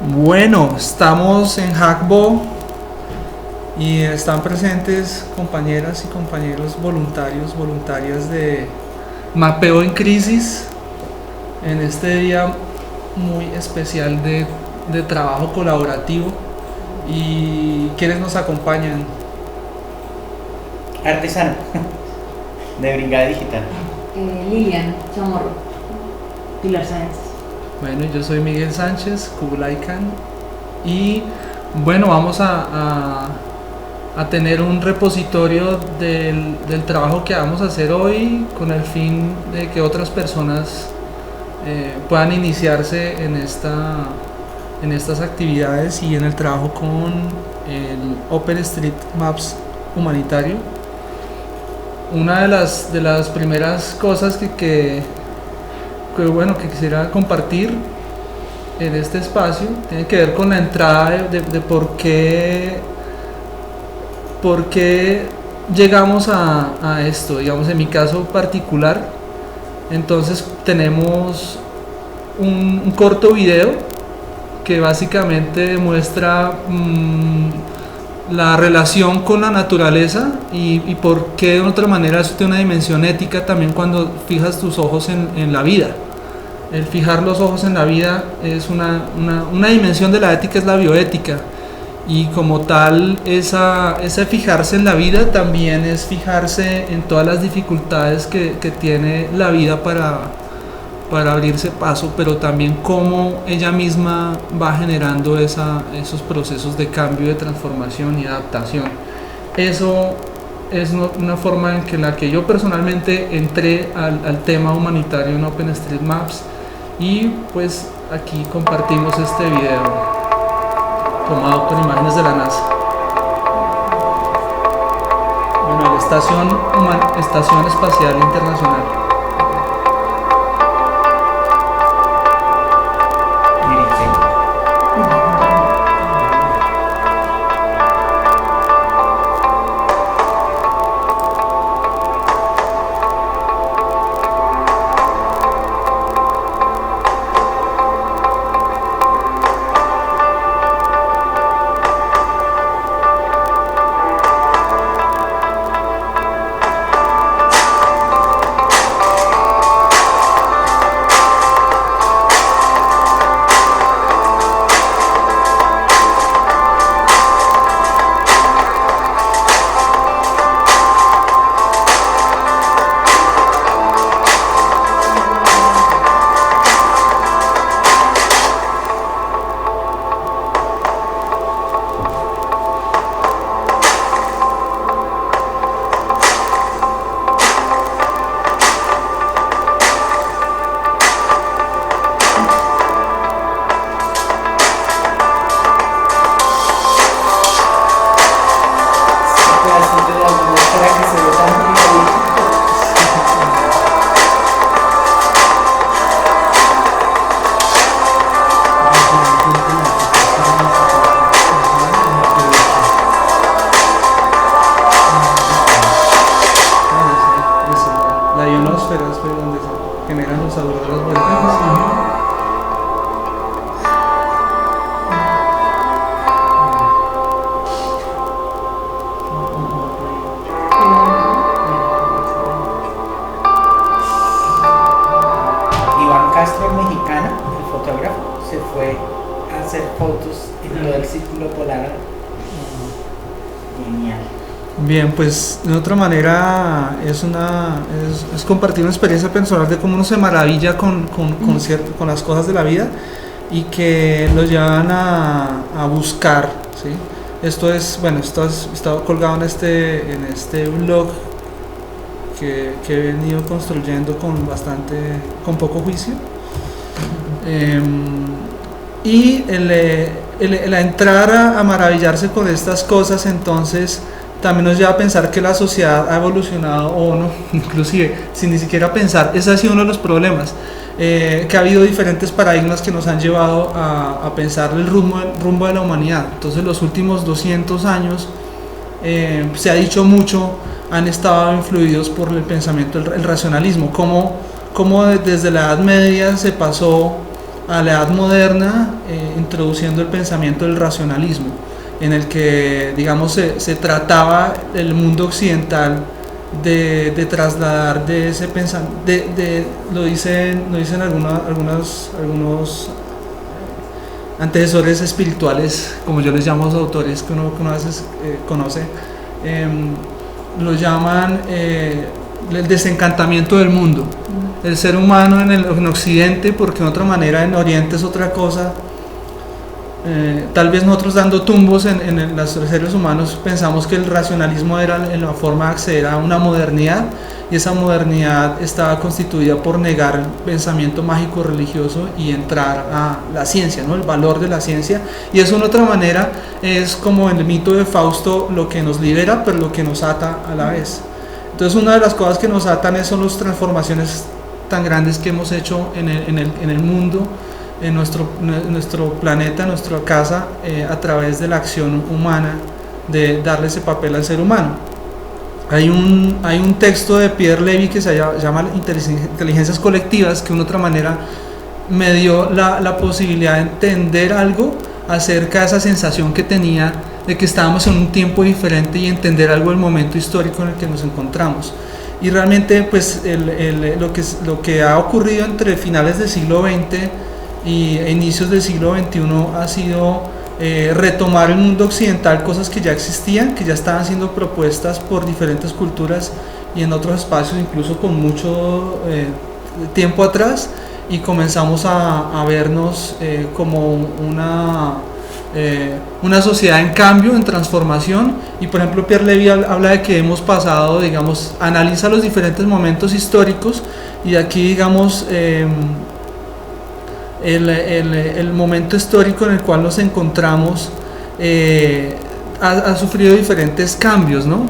Bueno, estamos en Hackbo y están presentes compañeras y compañeros voluntarios, voluntarias de Mapeo en Crisis en este día muy especial de trabajo colaborativo. ¿Y quiénes nos acompañan? Artesano de Brigada Digital. Lilian Chamorro, Pilar Sáenz. Bueno, yo soy Miguel Sánchez, Kublai Khan, y bueno, vamos a tener un repositorio del trabajo que vamos a hacer hoy con el fin de que otras personas puedan iniciarse en estas actividades y en el trabajo con el OpenStreetMaps humanitario. Una de las primeras cosas que quisiera compartir en este espacio tiene que ver con la entrada de por qué llegamos a esto, digamos en mi caso particular. Entonces tenemos un corto video que básicamente demuestra la relación con la naturaleza y por qué de otra manera eso tiene una dimensión ética también cuando fijas tus ojos en la vida. El fijar los ojos en la vida es una dimensión de la ética, es la bioética, y como tal ese fijarse en la vida también es fijarse en todas las dificultades que tiene la vida para abrirse paso, pero también cómo ella misma va generando esos procesos de cambio, de transformación y adaptación. Eso es una forma en la que yo personalmente entré al tema humanitario en OpenStreetMaps, y pues aquí compartimos este video tomado con imágenes de la NASA. Bueno, la Estación Espacial Internacional. La ionosfera es donde se generan los auroras boreales. Iván Castro, el mexicano, el fotógrafo, se fue a hacer fotos en todo el círculo polar. Genial. Bien, pues de otra manera es compartir una experiencia personal de cómo uno se maravilla con las cosas de la vida y que lo llevan a buscar, ¿sí? Esto está colgado en este blog que he venido construyendo con poco juicio. Y el entrar a maravillarse con estas cosas, entonces también nos lleva a pensar que la sociedad ha evolucionado, o no, inclusive sin ni siquiera pensar. Ese ha sido uno de los problemas, que ha habido diferentes paradigmas que nos han llevado a pensar el rumbo de la humanidad. Entonces los últimos 200 años, se ha dicho mucho, han estado influidos por el pensamiento, el racionalismo, como desde la Edad Media se pasó a la edad moderna, introduciendo el pensamiento del racionalismo, en el que, digamos, se trataba el mundo occidental de trasladar de ese pensamiento, lo dicen algunos antecesores espirituales, como yo les llamo a los autores que uno a veces conoce, lo llaman el desencantamiento del mundo. El ser humano en Occidente, porque de otra manera en Oriente es otra cosa. Tal vez nosotros dando tumbos en los seres humanos pensamos que el racionalismo era la forma de acceder a una modernidad, y esa modernidad estaba constituida por negar el pensamiento mágico religioso y entrar a la ciencia, ¿no? El valor de la ciencia, y eso de otra manera es como en el mito de Fausto, lo que nos libera pero lo que nos ata a la vez. Entonces una de las cosas que nos atan son las transformaciones tan grandes que hemos hecho en el mundo, en nuestro planeta, nuestra casa, a través de la acción humana, de darle ese papel al ser humano. Hay un texto de Pierre Levy que se llama Inteligencias Colectivas, que de otra manera me dio la posibilidad de entender algo acerca de esa sensación que tenía de que estábamos en un tiempo diferente y entender algo del momento histórico en el que nos encontramos. Y realmente pues lo que ha ocurrido entre finales del siglo XX e inicios del siglo XXI ha sido retomar el mundo occidental, cosas que ya existían, que ya estaban siendo propuestas por diferentes culturas y en otros espacios, incluso con mucho tiempo atrás, y comenzamos a vernos como una sociedad en cambio, en transformación. Y por ejemplo Pierre Levy habla de que hemos pasado, digamos, analiza los diferentes momentos históricos, y aquí digamos el momento histórico en el cual nos encontramos ha sufrido diferentes cambios, ¿no?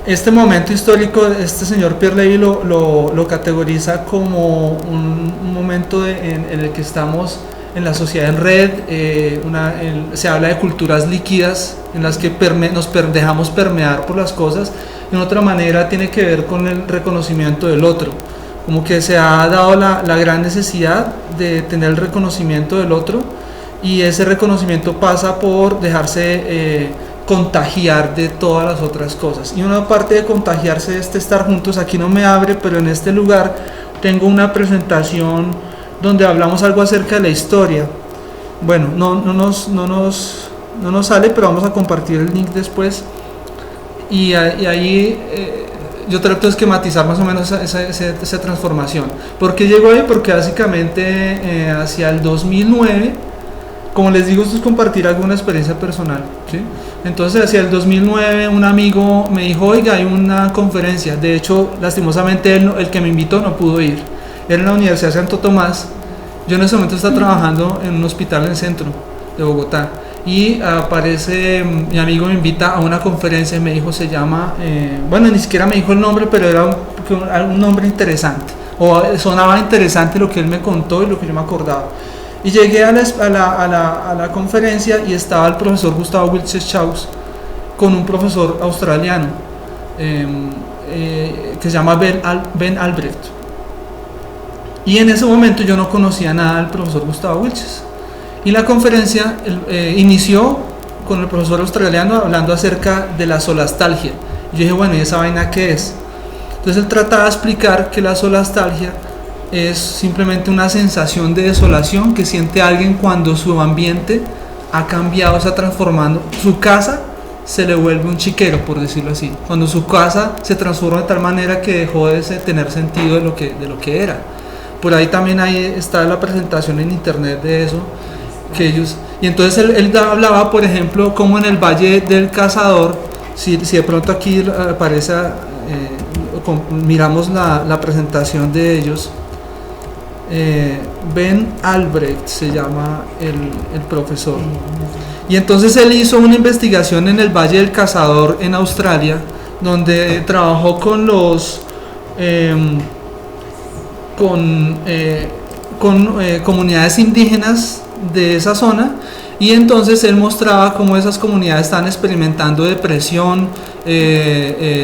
Este momento histórico, este señor Pierre Levy lo categoriza como un momento en el que estamos en la sociedad en red. Se habla de culturas líquidas en las que nos dejamos permear por las cosas, y de otra manera tiene que ver con el reconocimiento del otro, como que se ha dado la gran necesidad de tener el reconocimiento del otro, y ese reconocimiento pasa por dejarse contagiar de todas las otras cosas. Y una parte de contagiarse es estar juntos. Aquí no me abre, pero en este lugar tengo una presentación donde hablamos algo acerca de la historia. Bueno, no nos sale, pero vamos a compartir el link después, y ahí yo trato de esquematizar más o menos esa transformación. ¿Por qué llegó ahí? Porque básicamente hacia el 2009, como les digo, esto es compartir alguna experiencia personal, ¿sí? Entonces hacia el 2009 un amigo me dijo: oiga, hay una conferencia. De hecho, lastimosamente el que me invitó no pudo ir. Era en la Universidad de Santo Tomás. Yo en ese momento estaba trabajando en un hospital en el centro de Bogotá, y aparece mi amigo, me invita a una conferencia y me dijo, se llama, bueno, ni siquiera me dijo el nombre, pero era un nombre interesante, o sonaba interesante lo que él me contó y lo que yo me acordaba. Y llegué a la conferencia, y estaba el profesor Gustavo Wilches Chaus con un profesor australiano que se llama Ben Albrecht. Y en ese momento yo no conocía nada del profesor Gustavo Wilches. Y la conferencia inició con el profesor australiano hablando acerca de la solastalgia. Y yo dije, bueno, ¿y esa vaina qué es? Entonces él trataba de explicar que la solastalgia es simplemente una sensación de desolación que siente alguien cuando su ambiente ha cambiado, se ha transformado. Su casa se le vuelve un chiquero, por decirlo así. Cuando su casa se transforma de tal manera que dejó de tener sentido de lo que era. Por ahí también está la presentación en internet de eso. Y entonces él hablaba, por ejemplo, como en el Valle del Cazador, si de pronto aquí aparece, miramos la presentación de ellos, Ben Albrecht se llama el profesor, y entonces él hizo una investigación en el Valle del Cazador en Australia, donde trabajó con comunidades indígenas de esa zona, y entonces él mostraba cómo esas comunidades están experimentando depresión,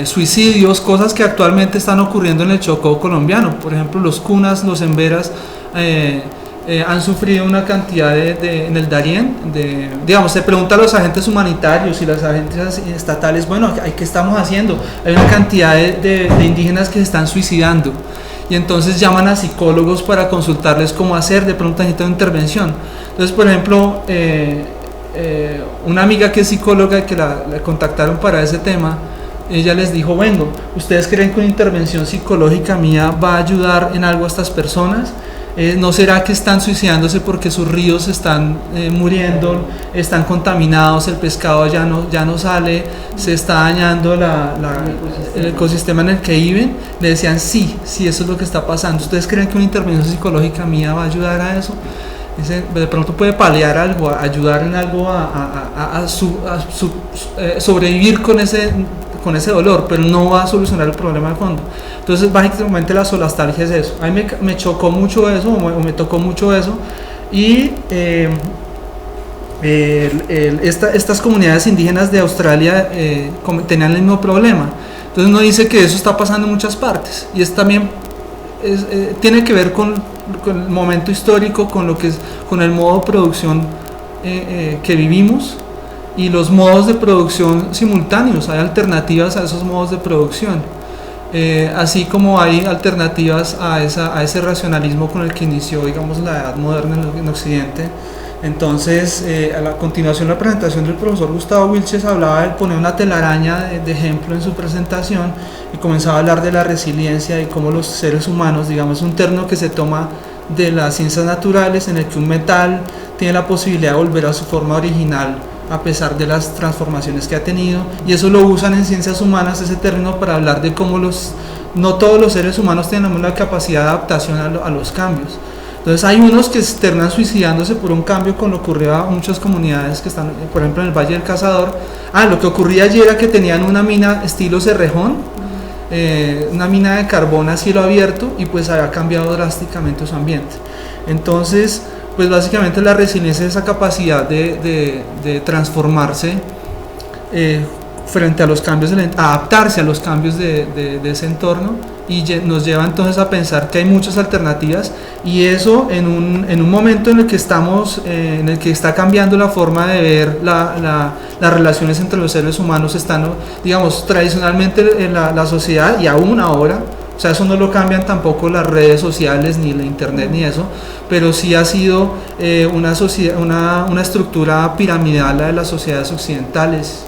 suicidios, cosas que actualmente están ocurriendo en el Chocó colombiano. Por ejemplo, los cunas, los emberas, han sufrido una cantidad en el Darién, digamos, se pregunta a los agentes humanitarios y las agencias estatales, bueno, ¿qué estamos haciendo? Hay una cantidad de indígenas que se están suicidando, y entonces llaman a psicólogos para consultarles cómo hacer, de pronto necesitan intervención. Entonces, por ejemplo, una amiga que es psicóloga, que la contactaron para ese tema, ella les dijo, bueno, ¿ustedes creen que una intervención psicológica mía va a ayudar en algo a estas personas? ¿No será que están suicidándose porque sus ríos están muriendo, están contaminados, el pescado ya no sale, se está dañando el ecosistema en el que viven? Le decían, sí, eso es lo que está pasando. ¿Ustedes creen que una intervención psicológica mía va a ayudar a eso? Dice, de pronto puede paliar algo, ayudar en algo a sobrevivir con ese dolor, pero no va a solucionar el problema de fondo. Entonces, básicamente la solastalgia es eso. A mí me chocó mucho eso, o me tocó mucho eso, y estas comunidades indígenas de Australia tenían el mismo problema. Entonces uno dice que eso está pasando en muchas partes, y es también tiene que ver con el momento histórico, con el modo de producción que vivimos, y los modos de producción simultáneos. Hay alternativas a esos modos de producción, así como hay alternativas a ese racionalismo con el que inició, digamos, la edad moderna en Occidente. Entonces, a la continuación de la presentación del profesor Gustavo Vilches hablaba de poner una telaraña de ejemplo en su presentación, y comenzaba a hablar de la resiliencia y cómo los seres humanos, digamos, un término que se toma de las ciencias naturales, en el que un metal tiene la posibilidad de volver a su forma original a pesar de las transformaciones que ha tenido, y eso lo usan en ciencias humanas, ese término, para hablar de cómo no todos los seres humanos tienen la capacidad de adaptación a los cambios. Entonces hay unos que terminan suicidándose por un cambio, con lo que ocurrió a muchas comunidades que están, por ejemplo, en el Valle del Cazador. Lo que ocurría allí era que tenían una mina estilo Cerrejón, una mina de carbón a cielo abierto, y pues había cambiado drásticamente su ambiente. Entonces, pues básicamente la resiliencia es esa capacidad de transformarse frente a los cambios, adaptarse a los cambios de ese entorno, y nos lleva entonces a pensar que hay muchas alternativas, y eso en un momento en el que estamos, en el que está cambiando la forma de ver las relaciones entre los seres humanos. Están, digamos, tradicionalmente en la sociedad, y aún ahora, o sea, eso no lo cambian tampoco las redes sociales, ni la internet, ni eso, pero sí ha sido una estructura piramidal la de las sociedades occidentales,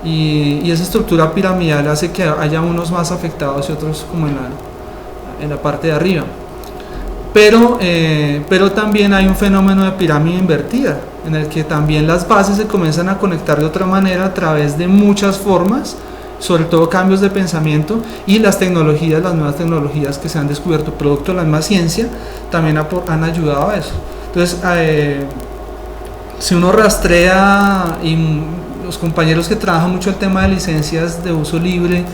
y esa estructura piramidal hace que haya unos más afectados y otros como en la parte de arriba. Pero también hay un fenómeno de pirámide invertida, en el que también las bases se comienzan a conectar de otra manera a través de muchas formas, sobre todo cambios de pensamiento, y las nuevas tecnologías que se han descubierto producto de la misma ciencia también han ayudado a eso. Entonces, si uno rastrea, y los compañeros que trabajan mucho el tema de licencias de uso libre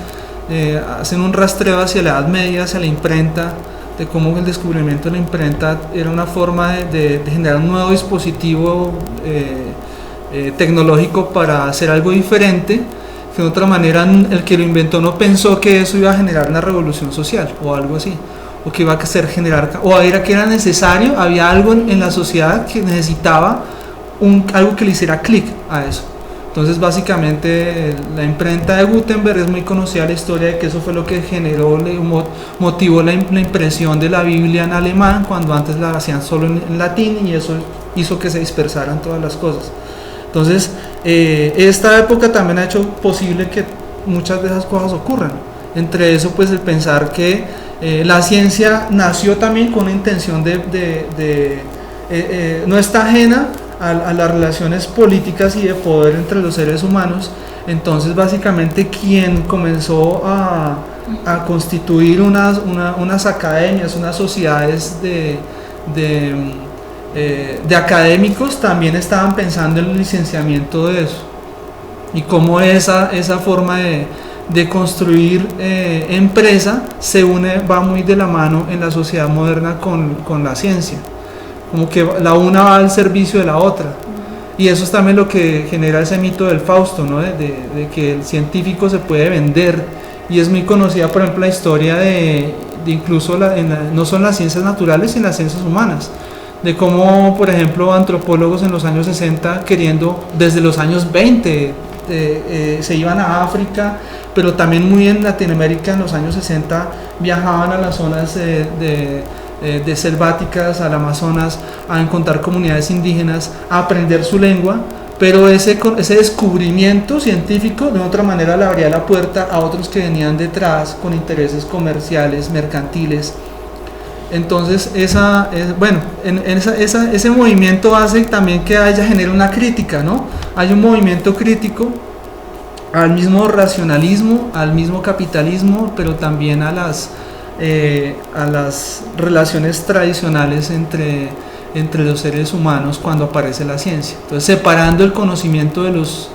hacen un rastreo hacia la Edad Media, hacia la imprenta, de cómo el descubrimiento de la imprenta era una forma de generar un nuevo dispositivo tecnológico para hacer algo diferente, que de otra manera el que lo inventó no pensó que eso iba a generar una revolución social o algo así, o que iba a generar, o era que era necesario, había algo en la sociedad que necesitaba algo que le hiciera clic a eso. Entonces, básicamente, la imprenta de Gutenberg, es muy conocida la historia de que eso fue lo que motivó la impresión de la Biblia en alemán, cuando antes la hacían solo en latín, y eso hizo que se dispersaran todas las cosas. Entonces, esta época también ha hecho posible que muchas de esas cosas ocurran. Entre eso, pues, el pensar que la ciencia nació también con una intención no está ajena a las relaciones políticas y de poder entre los seres humanos. Entonces, básicamente, quien comenzó a constituir unas academias, unas sociedades de académicos, también estaban pensando en el licenciamiento de eso, y cómo esa forma de construir empresa va muy de la mano en la sociedad moderna con la ciencia, como que la una va al servicio de la otra. Y eso es también lo que genera ese mito del Fausto, ¿no? de que el científico se puede vender, y es muy conocida, por ejemplo, la historia de incluso no son las ciencias naturales, sino las ciencias humanas, de cómo, por ejemplo, antropólogos en los años 60 queriendo, desde los años 20, se iban a África, pero también muy en Latinoamérica en los años 60 viajaban a las zonas de selváticas, al Amazonas, a encontrar comunidades indígenas, a aprender su lengua, pero ese descubrimiento científico de otra manera le abría la puerta a otros que venían detrás con intereses comerciales, mercantiles. Entonces ese movimiento hace también que genere una crítica, ¿no? Hay un movimiento crítico al mismo racionalismo, al mismo capitalismo, pero también a las relaciones tradicionales entre los seres humanos cuando aparece la ciencia. Entonces, separando el conocimiento de los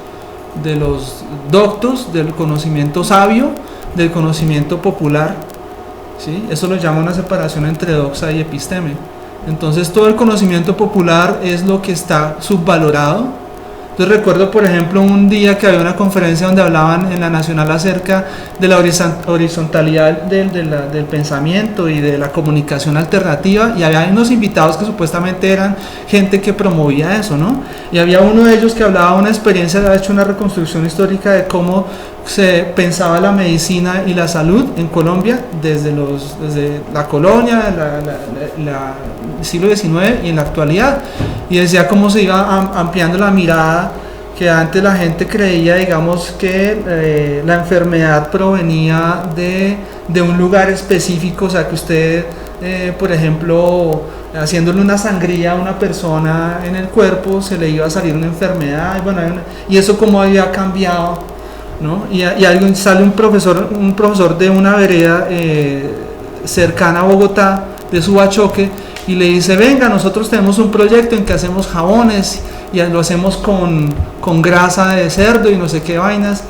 doctos, del conocimiento sabio, del conocimiento popular, ¿sí? Eso lo llama una separación entre doxa y episteme. Entonces, todo el conocimiento popular es lo que está subvalorado. Entonces recuerdo, por ejemplo, un día que había una conferencia donde hablaban en la Nacional acerca de la horizontalidad del pensamiento y de la comunicación alternativa, y había unos invitados que supuestamente eran gente que promovía eso, ¿no? Y había uno de ellos que hablaba de una experiencia, había hecho una reconstrucción histórica de cómo se pensaba la medicina y la salud en Colombia desde la colonia, el siglo XIX y en la actualidad, y decía cómo se iba ampliando la mirada, que antes la gente creía, digamos, que la enfermedad provenía de un lugar específico, o sea que usted, por ejemplo, haciéndole una sangría a una persona en el cuerpo, se le iba a salir una enfermedad, y eso cómo había cambiado, ¿no? Y sale un profesor de una vereda cercana a Bogotá, de Subachoque, y le dice: venga, nosotros tenemos un proyecto en que hacemos jabones y lo hacemos con grasa de cerdo y no sé qué vainas.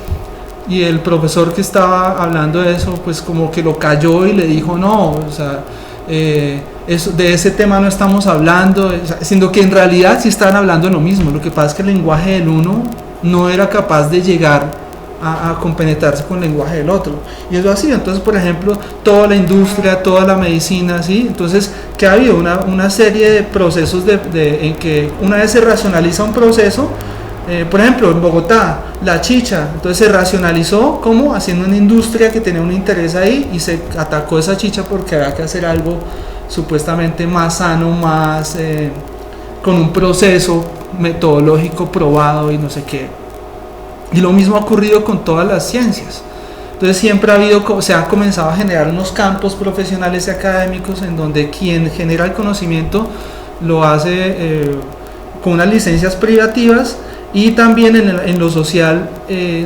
Y el profesor que estaba hablando de eso, pues como que lo calló y le dijo: no, o sea, de ese tema no estamos hablando, siendo que en realidad sí estaban hablando de lo mismo. Lo que pasa es que el lenguaje del uno no era capaz de llegar a compenetrarse con el lenguaje del otro, y eso ha sido. Entonces, por ejemplo, toda la industria, toda la medicina, ¿sí? Entonces, que ha habido una serie de procesos en que una vez se racionaliza un proceso, por ejemplo, en Bogotá, la chicha, entonces se racionalizó como haciendo una industria que tenía un interés ahí, y se atacó esa chicha porque había que hacer algo supuestamente más sano, más con un proceso metodológico probado y no sé qué. Y lo mismo ha ocurrido con todas las ciencias. Entonces siempre se ha comenzado a generar unos campos profesionales y académicos en donde quien genera el conocimiento lo hace con unas licencias privativas, y también en lo social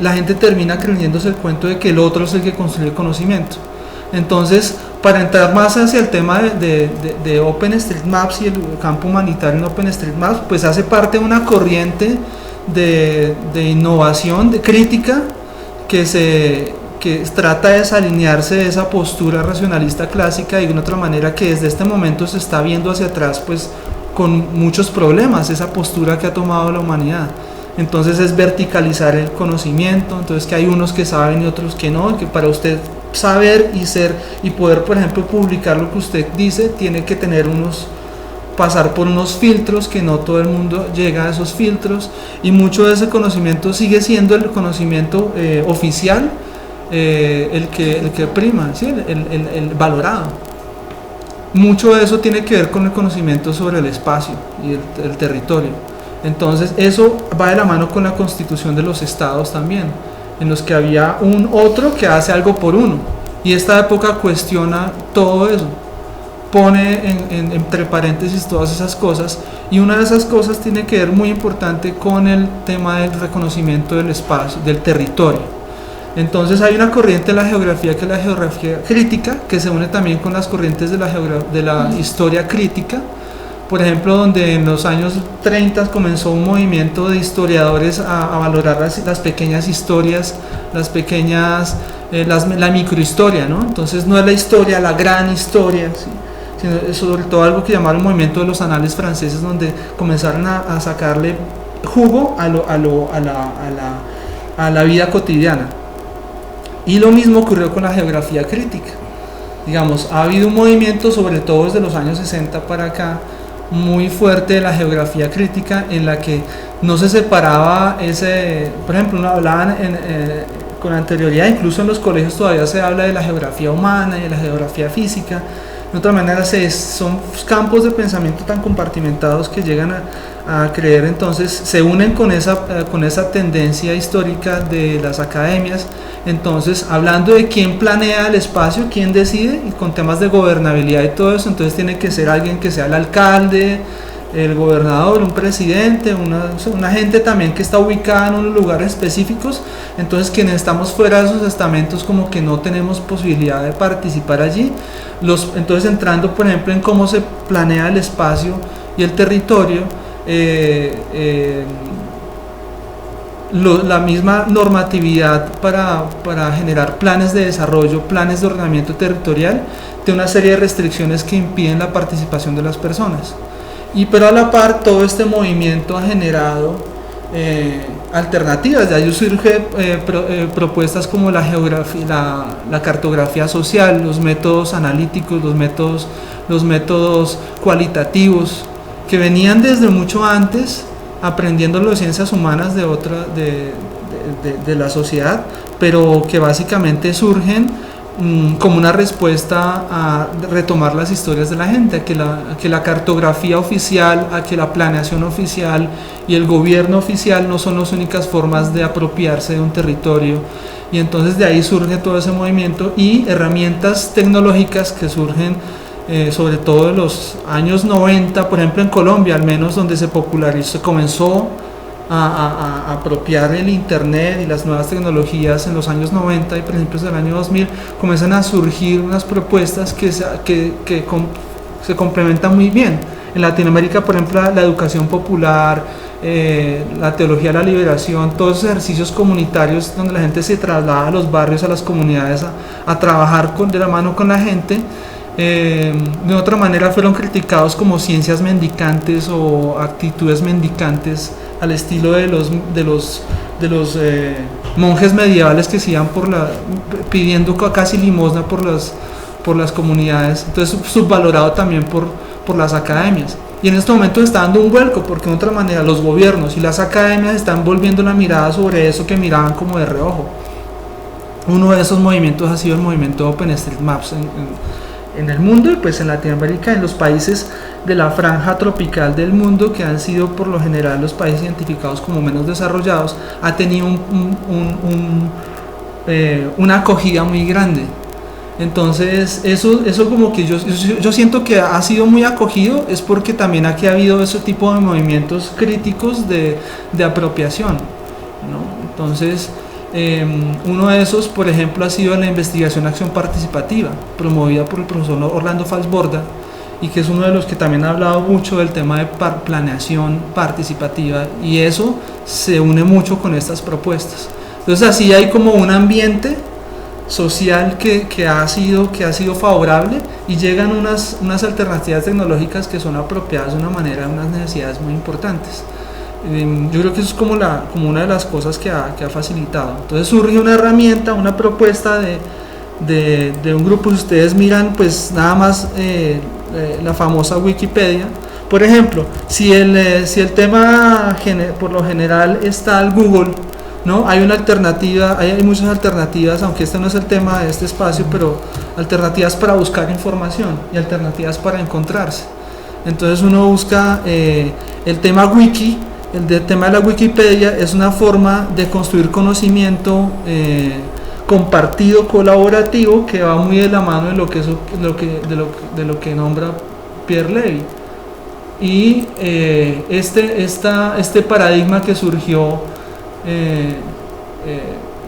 la gente termina creyéndose el cuento de que el otro es el que construye el conocimiento. Entonces, para entrar más hacia el tema de OpenStreetMaps y el campo humanitario en OpenStreetMaps, pues hace parte de una corriente de innovación, de crítica, que trata de desalinearse de esa postura racionalista clásica, y de una otra manera que desde este momento se está viendo hacia atrás, pues con muchos problemas, esa postura que ha tomado la humanidad. Entonces es verticalizar el conocimiento, entonces que hay unos que saben y otros que no, que para usted saber y poder, por ejemplo, publicar lo que usted dice, tiene que pasar por unos filtros, que no todo el mundo llega a esos filtros, y mucho de ese conocimiento sigue siendo el conocimiento oficial, el que prima, ¿sí? el valorado. Mucho de eso tiene que ver con el conocimiento sobre el espacio y el territorio. Entonces eso va de la mano con la constitución de los estados también, en los que había un otro que hace algo por uno, y esta época cuestiona todo eso, pone entre paréntesis todas esas cosas, y una de esas cosas tiene que ver muy importante con el tema del reconocimiento del espacio, del territorio. Entonces hay una corriente de la geografía, que es la geografía crítica, que se une también con las corrientes de la historia crítica. Por ejemplo, donde en los años 30 comenzó un movimiento de historiadores a valorar las pequeñas historias, la microhistoria, ¿no? Entonces no es la historia, la gran historia, ¿sí? Sino sobre todo algo que llamaron el movimiento de los anales franceses, donde comenzaron a sacarle jugo a la vida cotidiana. Y lo mismo ocurrió con la geografía crítica. Digamos, ha habido un movimiento, sobre todo desde los años 60 para acá, muy fuerte de la geografía crítica, en la que no se separaba por ejemplo, uno hablaba con anterioridad, incluso en los colegios todavía se habla de la geografía humana y de la geografía física. De otra manera, son campos de pensamiento tan compartimentados que llegan a creer, entonces se unen con esa tendencia histórica de las academias. Entonces, hablando de quién planea el espacio, quién decide, y con temas de gobernabilidad y todo eso, entonces tiene que ser alguien que sea el alcalde, el gobernador, un presidente, una gente también que está ubicada en unos lugares específicos. Entonces, quienes estamos fuera de esos estamentos, como que no tenemos posibilidad de participar allí. Entonces, entrando por ejemplo en cómo se planea el espacio y el territorio, la misma normatividad para generar planes de desarrollo, planes de ordenamiento territorial, tiene una serie de restricciones que impiden la participación de las personas. Pero a la par, todo este movimiento ha generado alternativas. De ahí surgen propuestas como la cartografía social, los métodos analíticos, los métodos cualitativos, que venían desde mucho antes, aprendiendo las ciencias humanas de la sociedad, pero que básicamente surgen como una respuesta a retomar las historias de la gente, a que la cartografía oficial, a que la planeación oficial y el gobierno oficial no son las únicas formas de apropiarse de un territorio. Y entonces de ahí surge todo ese movimiento y herramientas tecnológicas que surgen sobre todo en los años 90, por ejemplo en Colombia al menos, donde se popularizó, se comenzó a apropiar el internet y las nuevas tecnologías en los años 90 y principios del año 2000, comienzan a surgir unas propuestas que se complementan muy bien. En Latinoamérica, por ejemplo, la educación popular, la teología de la liberación, todos esos ejercicios comunitarios donde la gente se traslada a los barrios, a las comunidades, a trabajar de la mano con la gente, de otra manera fueron criticados como ciencias mendicantes o actitudes mendicantes, al estilo de los monjes medievales que se iban pidiendo casi limosna por las comunidades. Entonces, subvalorado también por las academias. Y en este momento está dando un vuelco, porque de otra manera los gobiernos y las academias están volviendo la mirada sobre eso que miraban como de reojo. Uno de esos movimientos ha sido el movimiento OpenStreetMaps en el mundo, y pues en Latinoamérica, en los países de la franja tropical del mundo, que han sido por lo general los países identificados como menos desarrollados, ha tenido una acogida muy grande. Entonces eso como que yo siento que ha sido muy acogido, es porque también aquí ha habido ese tipo de movimientos críticos de apropiación, ¿no? Entonces uno de esos, por ejemplo, ha sido la investigación acción participativa, promovida por el profesor Orlando Falsborda, y que es uno de los que también ha hablado mucho del tema de planeación participativa, y eso se une mucho con estas propuestas. Entonces así hay como un ambiente social que ha sido favorable, y llegan unas alternativas tecnológicas que son apropiadas de una manera, unas necesidades muy importantes. Yo creo que eso es como una de las cosas que ha facilitado. Entonces surge una herramienta, una propuesta de un grupo. Si ustedes miran, pues nada más la famosa Wikipedia, por ejemplo, si el tema por lo general está al Google, ¿no? Hay una alternativa, hay muchas alternativas, aunque este no es el tema de este espacio, pero alternativas para buscar información y alternativas para encontrarse. Entonces uno busca el tema wiki. El tema de la Wikipedia es una forma de construir conocimiento compartido, colaborativo, que va muy de la mano de lo que nombra Pierre Levy. Y este paradigma que surgió,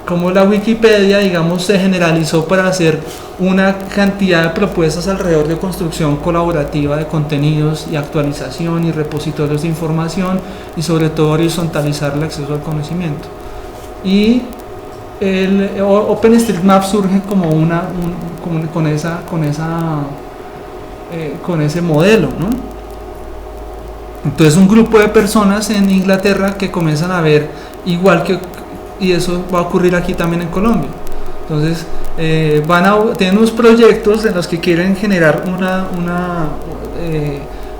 como la Wikipedia, digamos, se generalizó para hacer una cantidad de propuestas alrededor de construcción colaborativa de contenidos y actualización y repositorios de información, y sobre todo horizontalizar el acceso al conocimiento. Y el OpenStreetMap surge como con ese modelo, ¿no? Entonces un grupo de personas en Inglaterra que comienzan a ver igual y eso va a ocurrir aquí también en Colombia. Entonces tienen unos proyectos en los que quieren generar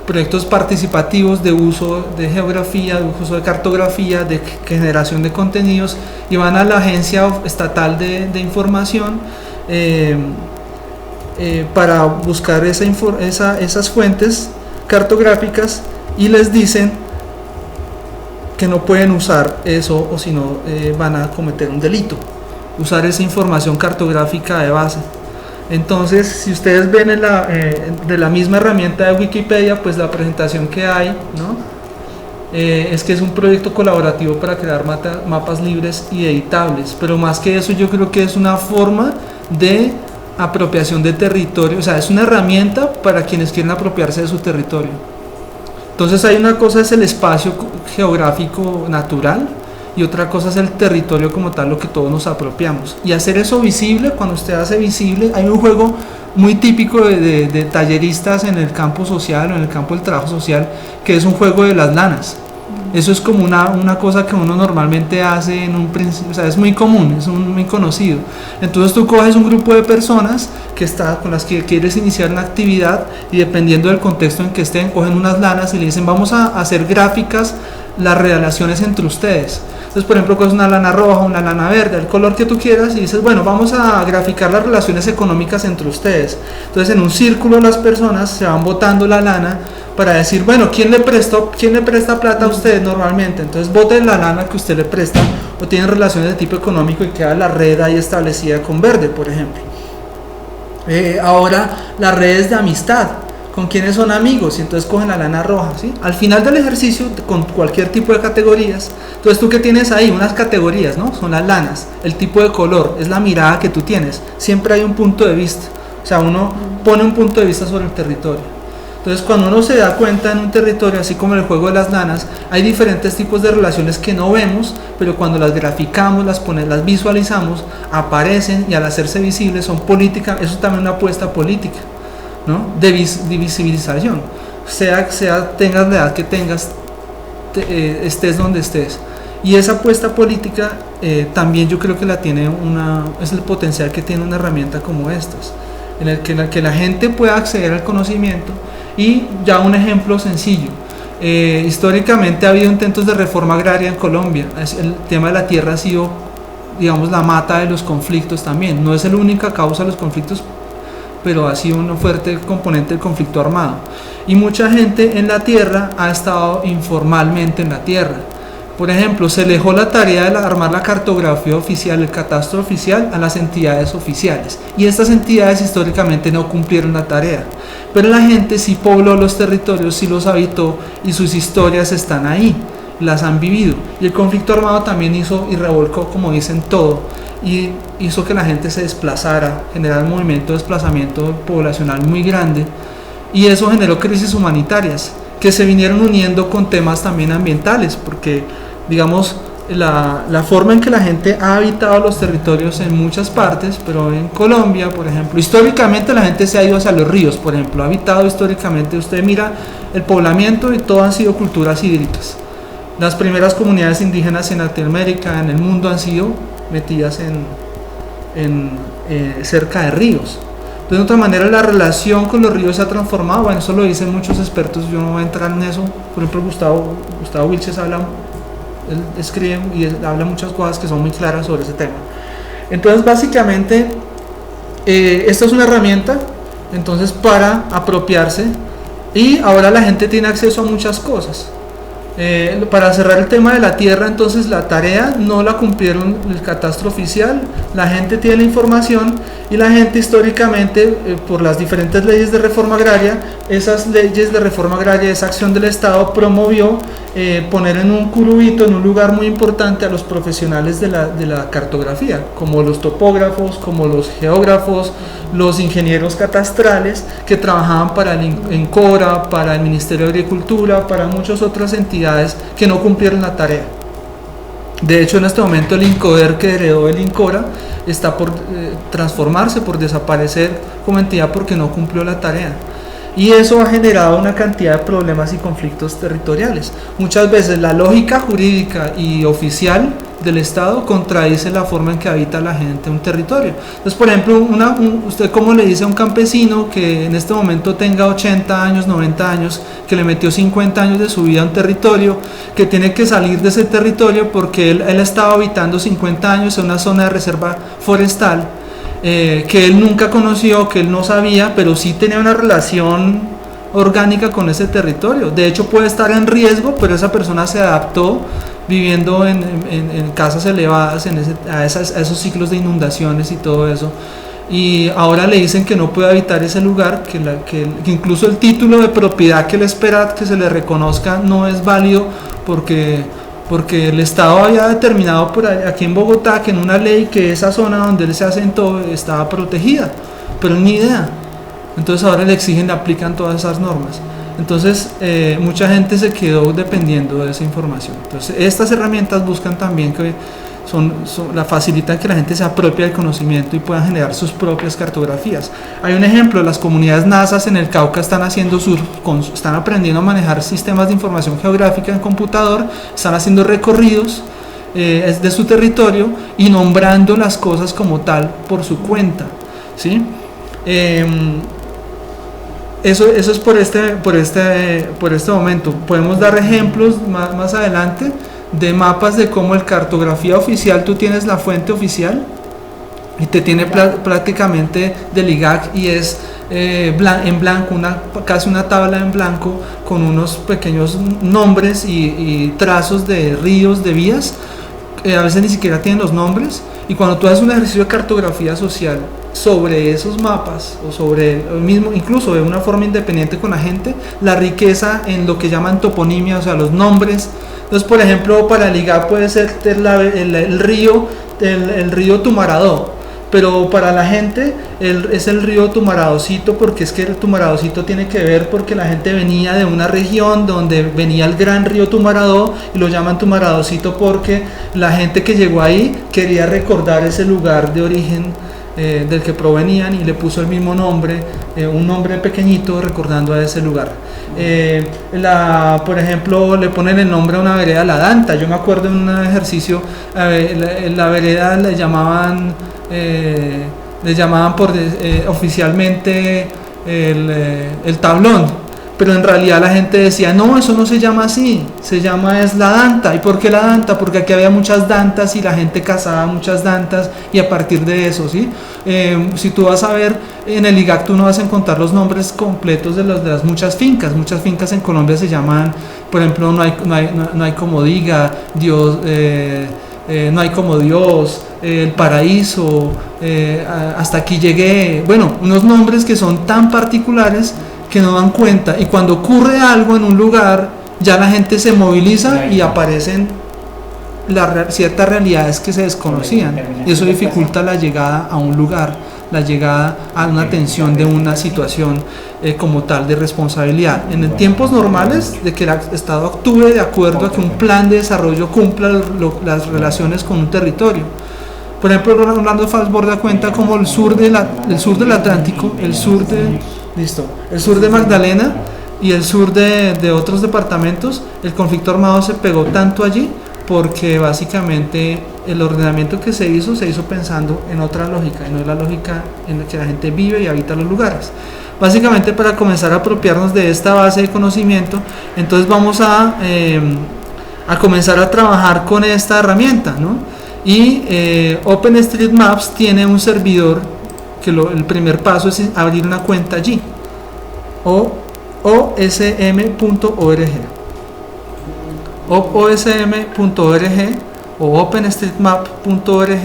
proyectos participativos de uso de geografía, de uso de cartografía, de generación de contenidos, y van a la Agencia Estatal de Información para buscar esas fuentes cartográficas, y les dicen que no pueden usar eso, o si no van a cometer un delito, usar esa información cartográfica de base. Entonces, si ustedes ven de la misma herramienta de Wikipedia, pues la presentación que hay, ¿no? Es que es un proyecto colaborativo para crear mapas libres y editables, pero más que eso yo creo que es una forma de apropiación de territorio, o sea, es una herramienta para quienes quieren apropiarse de su territorio. Entonces hay una cosa, es el espacio geográfico natural, y otra cosa es el territorio como tal, lo que todos nos apropiamos, y hacer eso visible. Cuando usted hace visible, hay un juego muy típico de talleristas en el campo social o en el campo del trabajo social, que es un juego de las lanas. Eso es como una cosa que uno normalmente hace en un principio, o sea, es muy común, es muy conocido. Entonces tú coges un grupo de personas con las que quieres iniciar una actividad, y dependiendo del contexto en que estén, cogen unas lanas y le dicen: vamos a hacer gráficas las relaciones entre ustedes. Entonces, por ejemplo, coges una lana roja, una lana verde, el color que tú quieras, y dices: bueno, vamos a graficar las relaciones económicas entre ustedes. Entonces, en un círculo las personas se van botando la lana para decir: bueno, ¿quién le presta plata a ustedes normalmente? Entonces, boten la lana que usted le presta, o tienen relaciones de tipo económico, y queda la red ahí establecida con verde, por ejemplo. Ahora, las redes de amistad, con quienes son amigos, y entonces cogen la lana roja, ¿sí? Al final del ejercicio, con cualquier tipo de categorías, entonces tú que tienes ahí unas categorías, ¿no? Son las lanas, el tipo de color, es la mirada que tú tienes, siempre hay un punto de vista, o sea, uno pone un punto de vista sobre el territorio. Entonces, cuando uno se da cuenta en un territorio, así como en el juego de las lanas, hay diferentes tipos de relaciones que no vemos, pero cuando las graficamos, las visualizamos, aparecen, y al hacerse visibles son políticas. Eso es también una apuesta política, ¿no? De visibilización, tengas la edad que tengas, estés donde estés. Y esa apuesta política también yo creo que es el potencial que tiene una herramienta como estas, en el que la gente pueda acceder al conocimiento. Y ya un ejemplo sencillo: históricamente ha habido intentos de reforma agraria en Colombia. El tema de la tierra ha sido, digamos, la mata de los conflictos también. No es la única causa de los conflictos, pero ha sido un fuerte componente del conflicto armado. Y mucha gente en la tierra ha estado informalmente en la tierra. Por ejemplo, se le dejó la tarea de armar la cartografía oficial, el catastro oficial, a las entidades oficiales. Y estas entidades históricamente no cumplieron la tarea. Pero la gente sí pobló los territorios, sí los habitó, y sus historias están ahí, las han vivido. Y el conflicto armado también hizo y revolcó, como dicen, todo, y hizo que la gente se desplazara, generar un movimiento de desplazamiento poblacional muy grande, y eso generó crisis humanitarias que se vinieron uniendo con temas también ambientales, porque, digamos, la forma en que la gente ha habitado los territorios en muchas partes, pero en Colombia, por ejemplo, históricamente la gente se ha ido hacia los ríos, por ejemplo, ha habitado históricamente, usted mira el poblamiento, y todo han sido culturas hídricas. Las primeras comunidades indígenas en Latinoamérica, en el mundo, han sido metidas cerca de ríos. Entonces, de otra manera, la relación con los ríos se ha transformado. Bueno, eso lo dicen muchos expertos, yo no voy a entrar en eso. Por ejemplo, Gustavo Wilches él escribe y habla muchas cosas que son muy claras sobre ese tema. Entonces, básicamente, esta es una herramienta, entonces, para apropiarse, y ahora la gente tiene acceso a muchas cosas. Para cerrar el tema de la tierra, entonces la tarea no la cumplieron el catastro oficial, la gente tiene la información, y la gente históricamente, por las diferentes leyes de reforma agraria, esas leyes de reforma agraria, esa acción del Estado promovió poner en un curubito, en un lugar muy importante, a los profesionales de la cartografía, como los topógrafos, como los geógrafos, los ingenieros catastrales, que trabajaban para el INCORA, para el Ministerio de Agricultura, para muchas otras entidades que no cumplieron la tarea. De hecho, en este momento el INCODER, que heredó el INCORA, está por transformarse, por desaparecer como entidad, porque no cumplió la tarea. Y eso ha generado una cantidad de problemas y conflictos territoriales. Muchas veces la lógica jurídica y oficial del Estado contradice la forma en que habita la gente un territorio. Entonces, por ejemplo, usted cómo le dice a un campesino que en este momento tenga 80 años, 90 años, que le metió 50 años de su vida a un territorio, que tiene que salir de ese territorio porque él estaba habitando 50 años en una zona de reserva forestal, que él nunca conoció, que él no sabía, pero sí tenía una relación orgánica con ese territorio. De hecho puede estar en riesgo, pero esa persona se adaptó viviendo en casas elevadas, a esos ciclos de inundaciones y todo eso, y ahora le dicen que no puede habitar ese lugar, que incluso el título de propiedad que le espera que se le reconozca no es válido porque el Estado había determinado aquí en Bogotá que en una ley que esa zona donde él se asentó estaba protegida, pero ni idea. Entonces ahora le exigen, le aplican todas esas normas. Entonces mucha gente se quedó dependiendo de esa información. Entonces estas herramientas buscan también que la facilitan que la gente se apropie del conocimiento y pueda generar sus propias cartografías. Hay un ejemplo: las comunidades NASAs en el Cauca están aprendiendo a manejar sistemas de información geográfica en computador, están haciendo recorridos de su territorio y nombrando las cosas como tal por su cuenta, ¿sí? Eso es por este momento. Podemos dar ejemplos más adelante de mapas de cómo el cartografía oficial, tú tienes la fuente oficial y te tiene prácticamente del IGAC, y es en blanco, casi una tabla en blanco con unos pequeños nombres y trazos de ríos, de vías, a veces ni siquiera tienen los nombres, y cuando tú haces un ejercicio de cartografía social sobre esos mapas o sobre el mismo, incluso de una forma independiente con la gente, la riqueza en lo que llaman toponimia, o sea, los nombres. Entonces, por ejemplo, para el IGAC puede ser el río Tumaradó, pero para la gente es el río Tumaradocito, porque es que el Tumaradocito tiene que ver porque la gente venía de una región donde venía el gran río Tumaradó, y lo llaman Tumaradocito porque la gente que llegó ahí quería recordar ese lugar de origen del que provenían, y le puso el mismo nombre, un nombre pequeñito recordando a ese lugar. Por ejemplo, le ponen el nombre a una vereda, La Danta. Yo me acuerdo en un ejercicio, la vereda le llamaban oficialmente el Tablón, pero en realidad la gente decía, no, eso no se llama así, se llama es La Danta. ¿Y por qué La Danta? Porque aquí había muchas dantas y la gente cazaba muchas dantas, y a partir de eso, ¿sí? Si tú vas a ver en el IGAC, tú no vas a encontrar los nombres completos de las muchas fincas en Colombia se llaman, por ejemplo, no hay como diga, Dios, no hay como Dios, el paraíso, hasta aquí llegué, bueno, unos nombres que son tan particulares que no dan cuenta, y cuando ocurre algo en un lugar ya la gente se moviliza y aparecen ciertas realidades que se desconocían, y eso dificulta la llegada a un lugar, la llegada a una atención de una situación como tal de responsabilidad. En tiempos normales, de que el Estado actúe de acuerdo a que un plan de desarrollo cumpla las relaciones con un territorio. Por ejemplo, Orlando Falsborg da cuenta como el sur del Atlántico, el sur de Magdalena y el sur de otros departamentos, el conflicto armado se pegó tanto allí porque básicamente el ordenamiento que se hizo pensando en otra lógica, y no es la lógica en la que la gente vive y habita los lugares. Básicamente, para comenzar a apropiarnos de esta base de conocimiento, entonces vamos a comenzar a trabajar con esta herramienta, ¿no? Y OpenStreetMaps tiene un servidor que el primer paso es abrir una cuenta allí, osm.org. osm.org o openstreetmap.org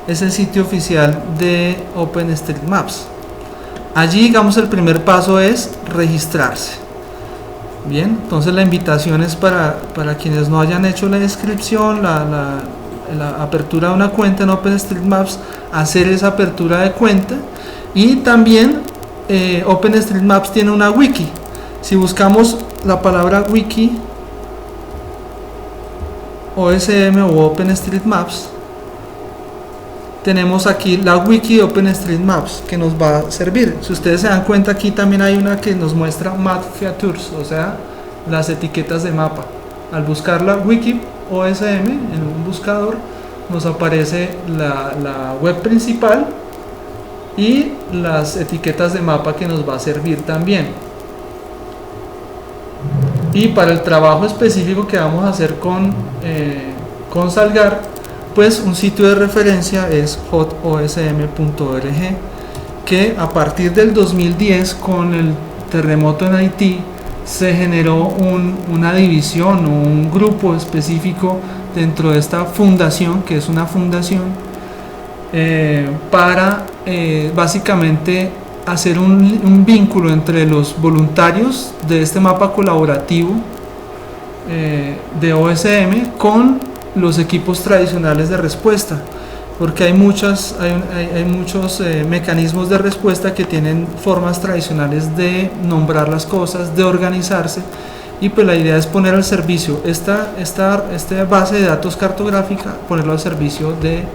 es el sitio oficial de OpenStreetMaps. Allí, digamos, el primer paso es registrarse. Bien, entonces la invitación es para quienes no hayan hecho la inscripción, la apertura de una cuenta en OpenStreetMaps, hacer esa apertura de cuenta. Y también OpenStreetMaps tiene una wiki. Si buscamos la palabra wiki, OSM o OpenStreetMaps, tenemos aquí la wiki de OpenStreetMaps que nos va a servir. Si ustedes se dan cuenta, aquí también hay una que nos muestra Map Features, o sea, las etiquetas de mapa. Al buscar la wiki OSM en un buscador, nos aparece la web principal y las etiquetas de mapa que nos va a servir también. Y para el trabajo específico que vamos a hacer con Salgar, pues un sitio de referencia es hotosm.org, que a partir del 2010, con el terremoto en Haití, se generó una división o un grupo específico dentro de esta fundación, que es una fundación, para básicamente hacer un vínculo entre los voluntarios de este mapa colaborativo de OSM con los equipos tradicionales de respuesta, porque hay muchos mecanismos de respuesta que tienen formas tradicionales de nombrar las cosas, de organizarse, y pues la idea es poner al servicio esta base de datos cartográfica, ponerlo al servicio de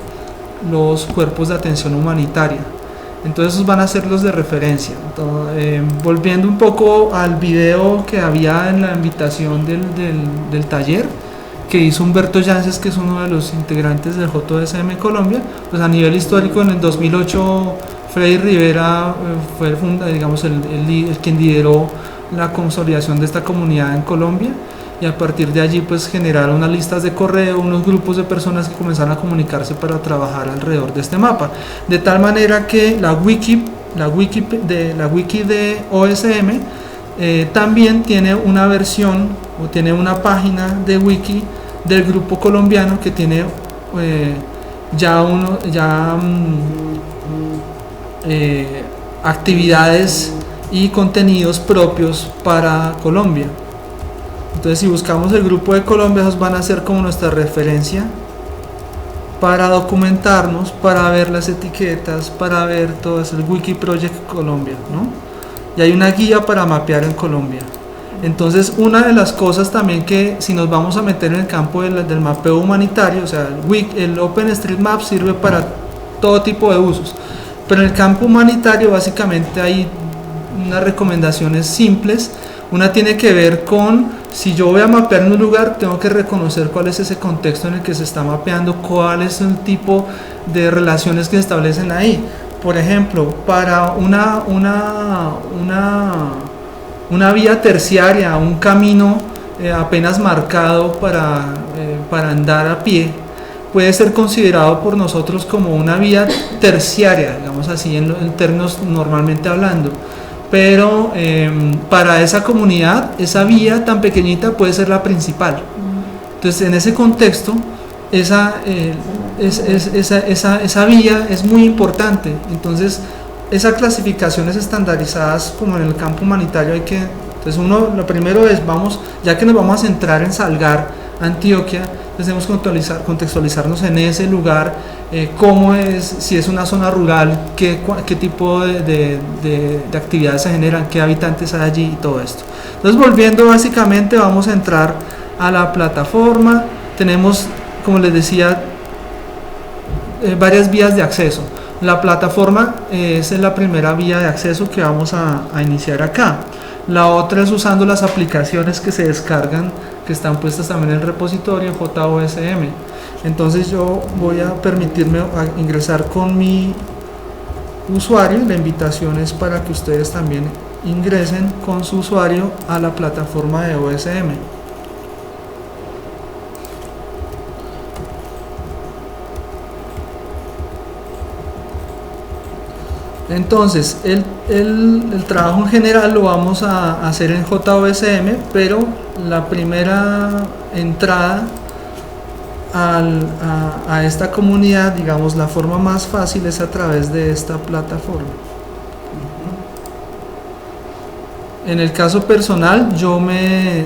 los cuerpos de atención humanitaria. Entonces esos van a ser los de referencia. Entonces, volviendo un poco al video que había en la invitación del taller que hizo Humberto Yances, que es uno de los integrantes del JOSM Colombia, pues a nivel histórico en el 2008 Freddy Rivera fue el quien lideró la consolidación de esta comunidad en Colombia, y a partir de allí pues generaron unas listas de correo, unos grupos de personas que comenzaron a comunicarse para trabajar alrededor de este mapa, de tal manera que la wiki de OSM también tiene una versión o tiene una página de wiki del grupo colombiano que tiene actividades y contenidos propios para Colombia. Entonces si buscamos el grupo de Colombia, esos van a ser como nuestra referencia para documentarnos, para ver las etiquetas, para ver todo eso, el Wiki Project Colombia, ¿no? Y hay una guía para mapear en Colombia. Entonces una de las cosas también que si nos vamos a meter en el campo del mapeo humanitario, o sea, el OpenStreetMap sirve para todo tipo de usos, pero en el campo humanitario básicamente hay unas recomendaciones simples. Una tiene que ver con, si yo voy a mapear en un lugar, tengo que reconocer cuál es ese contexto en el que se está mapeando, cuál es el tipo de relaciones que se establecen ahí. Por ejemplo, para una vía terciaria, un camino apenas marcado para andar a pie, puede ser considerado por nosotros como una vía terciaria, digamos así en términos normalmente hablando. Pero para esa comunidad, esa vía tan pequeñita puede ser la principal. Entonces, en ese contexto, esa vía es muy importante. Entonces, esas clasificaciones estandarizadas como en el campo humanitario entonces lo primero es, ya que nos vamos a centrar en Salgar, Antioquia, debemos contextualizarnos en ese lugar, cómo es, si es una zona rural, qué tipo de actividades se generan, qué habitantes hay allí y todo esto. Entonces, volviendo básicamente, vamos a entrar a la plataforma. Tenemos, como les decía, varias vías de acceso. La plataforma es la primera vía de acceso que vamos a iniciar acá. La otra es usando las aplicaciones que se descargan, que están puestas también en el repositorio JOSM. Entonces yo voy a permitirme ingresar con mi usuario. La invitación es para que ustedes también ingresen con su usuario a la plataforma de OSM. Entonces, el trabajo en general lo vamos a hacer en JOSM, pero la primera entrada a esta comunidad, digamos, la forma más fácil es a través de esta plataforma. En el caso personal, yo me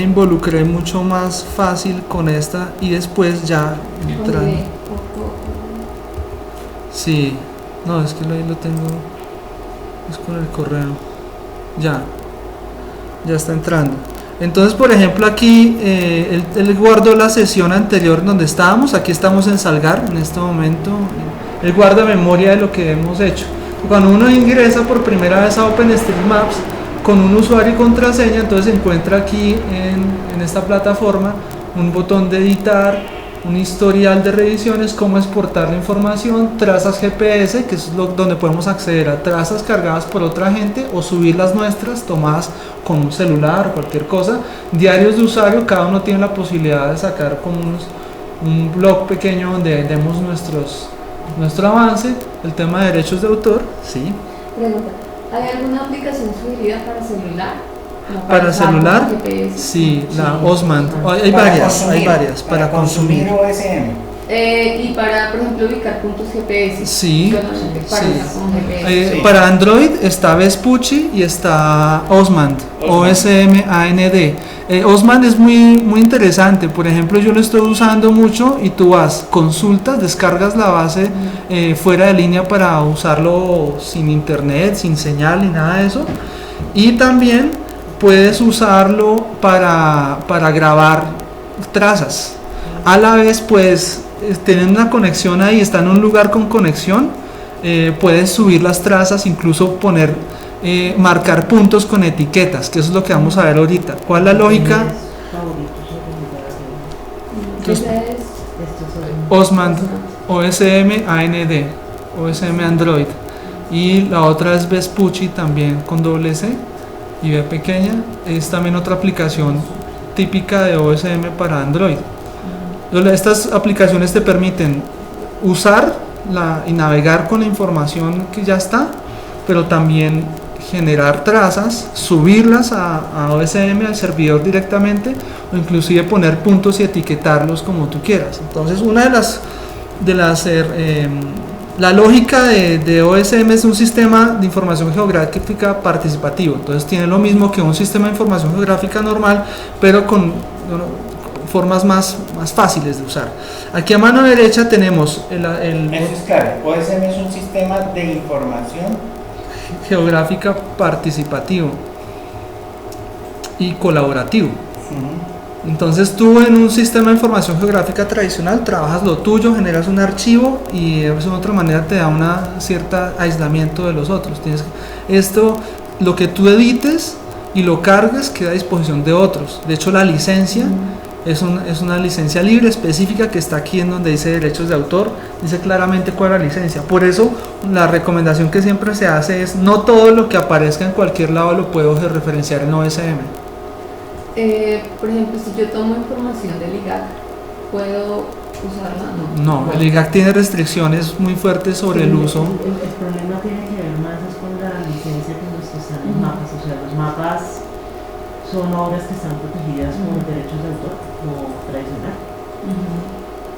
involucré mucho más fácil con esta y después ya entrando. Sí. No, es que ahí lo tengo, es con el correo. Ya está entrando. Entonces, por ejemplo, aquí él guardó la sesión anterior donde estábamos. Aquí estamos en Salgar en este momento. Él guarda memoria de lo que hemos hecho. Cuando uno ingresa por primera vez a OpenStreetMaps con un usuario y contraseña, entonces se encuentra aquí en esta plataforma un botón de editar, un historial de revisiones, cómo exportar la información, trazas GPS, que es donde podemos acceder a trazas cargadas por otra gente o subir las nuestras tomadas con un celular o cualquier cosa, diarios de usuario, cada uno tiene la posibilidad de sacar como un blog pequeño donde demos nuestro avance, el tema de derechos de autor, sí. Pregunta, ¿hay alguna aplicación sugerida para celular? Como Para usar celular, con GPS. sí, la Sí. Osman, hay Para varias, consumir, para consumir. OSM. Y para, por ejemplo, ubicar puntos GPS. Sí, Solamente para sí. usar con GPS. Sí. Para Android está Vespucci y está Osmand, OSMAND. Osmand es muy interesante, por ejemplo yo lo estoy usando mucho y tú vas, consultas, descargas la base fuera de línea para usarlo sin internet, sin señal ni nada de eso, y también puedes usarlo para grabar trazas. A la vez pues tienen una conexión ahí, está en un lugar con conexión, puedes subir las trazas, incluso poner, marcar puntos con etiquetas, que eso es lo que vamos a ver ahorita. ¿Cuál es la lógica? Esa es Osmand, OSMAND, OSM Android. Y la otra es Vespucci también con doble C y B pequeña, es también otra aplicación típica de OSM para Android. Estas aplicaciones te permiten usar y navegar con la información que ya está, pero también generar trazas, subirlas a OSM, al servidor directamente, o inclusive poner puntos y etiquetarlos como tú quieras. Entonces, una la lógica de OSM es un sistema de información geográfica participativo. Entonces, tiene lo mismo que un sistema de información geográfica normal, pero con formas más fáciles de usar. Aquí a mano derecha tenemos Eso es claro. OSM es un sistema de información geográfica participativo y colaborativo. Entonces tú en un sistema de información geográfica tradicional trabajas lo tuyo, generas un archivo y de otra manera te da una cierta aislamiento de los otros. Lo que tú edites y lo cargues queda a disposición de otros. De hecho la licencia es una licencia libre específica que está aquí en donde dice derechos de autor, dice claramente cuál es la licencia. Por eso la recomendación que siempre se hace es no todo lo que aparezca en cualquier lado lo puedo referenciar en OSM. Por ejemplo, si yo tomo información del IGAC, ¿puedo usarla? No, el IGAC tiene restricciones muy fuertes sobre el uso. El problema tiene que ver más es con la licencia que nos están los mapas, o sea, los mapas son obras que están protegidas por derechos de autor, como tradicional.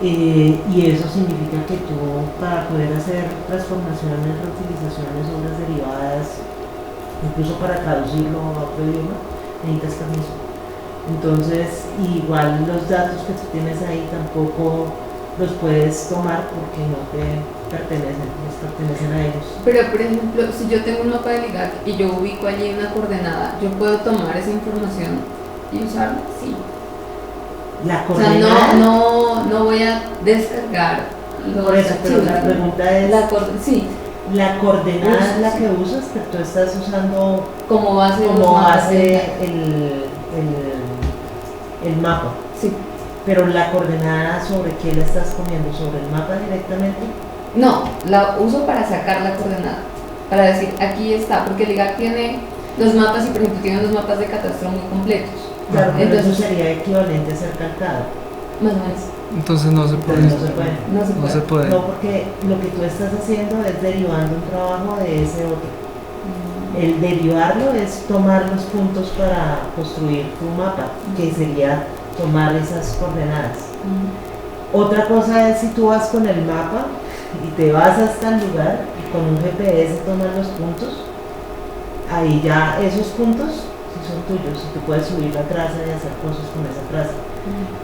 Y eso significa que tú, para poder hacer transformaciones, reutilizaciones, obras derivadas, incluso para traducirlo a otro idioma, necesitas permiso. Entonces, igual los datos que tú tienes ahí tampoco los puedes tomar porque no te pertenecen, les pertenecen a ellos. Pero, por ejemplo, si yo tengo un mapa del IGAC y yo ubico allí una coordenada, ¿yo puedo tomar esa información y usarla? Sí. La O sea, coordenada, no voy a descargar los por eso, pero archivos, la ¿no? pregunta es, Sí, la coordenada es la que usas, que tú estás usando como base de los como mapas base del IGAC. el mapa. Sí. Pero la coordenada, ¿sobre qué la estás poniendo? ¿Sobre el mapa directamente? No, la uso para sacar la coordenada, para decir aquí está, porque el IGAC tiene los mapas y por ejemplo tiene unos mapas de catastro muy completos. Claro, pero entonces eso sería equivalente a ser calcado. más o menos. Entonces no se puede. Entonces no se puede. No se No puede. se puede. No, porque lo que tú estás haciendo es derivando un trabajo de ese otro. El derivarlo es tomar los puntos para construir tu mapa, que sería tomar esas coordenadas. Otra cosa es si tú vas con el mapa y te vas hasta el lugar y con un GPS tomas los puntos, ahí ya esos puntos sí son tuyos y tú puedes subir la traza y hacer cosas con esa traza.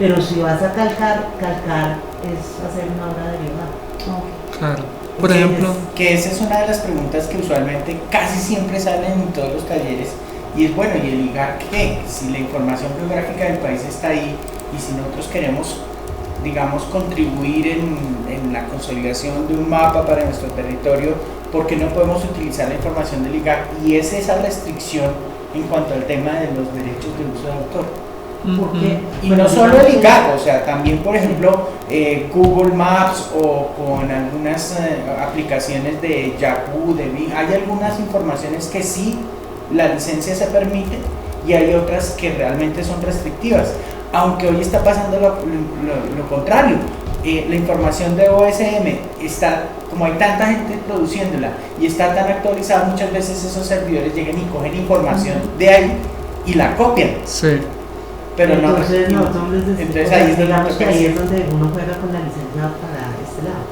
Pero si vas a calcar es hacer una obra derivada. Claro. Por Que ejemplo, que esa es una de las preguntas que usualmente casi siempre salen en todos los talleres y es bueno, ¿y el IGAC qué? Si la información geográfica del país está ahí y si nosotros queremos, digamos, contribuir en la consolidación de un mapa para nuestro territorio, ¿por qué no podemos utilizar la información del IGAC? Y es esa restricción en cuanto al tema de los derechos de uso de autor. Porque, Y no solo el IGAC, o sea, también por ejemplo Google Maps o con algunas aplicaciones de Yahoo, de Bing, hay algunas informaciones que sí la licencia se permite y hay otras que realmente son restrictivas, aunque hoy está pasando lo contrario. La información de OSM está, como hay tanta gente produciéndola y está tan actualizada, muchas veces esos servidores llegan y cogen información de ahí y la copian. Sí. Pero entonces no, nosotros les decimos, entonces ahí es donde digamos que toca ahí es hacer. donde uno juega con la licencia para este lado.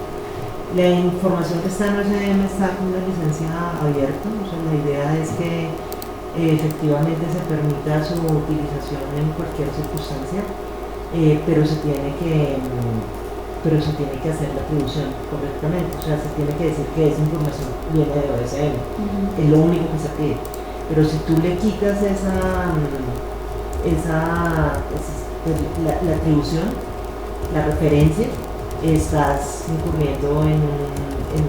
La información que está en OSM está con una licencia abierta, o sea, la idea es que efectivamente se permita su utilización en cualquier circunstancia, pero se tiene que hacer la atribución correctamente, o sea, se tiene que decir que esa información viene de OSM, es lo único que se pide. Pero si tú le quitas la atribución, la referencia, estás incurriendo en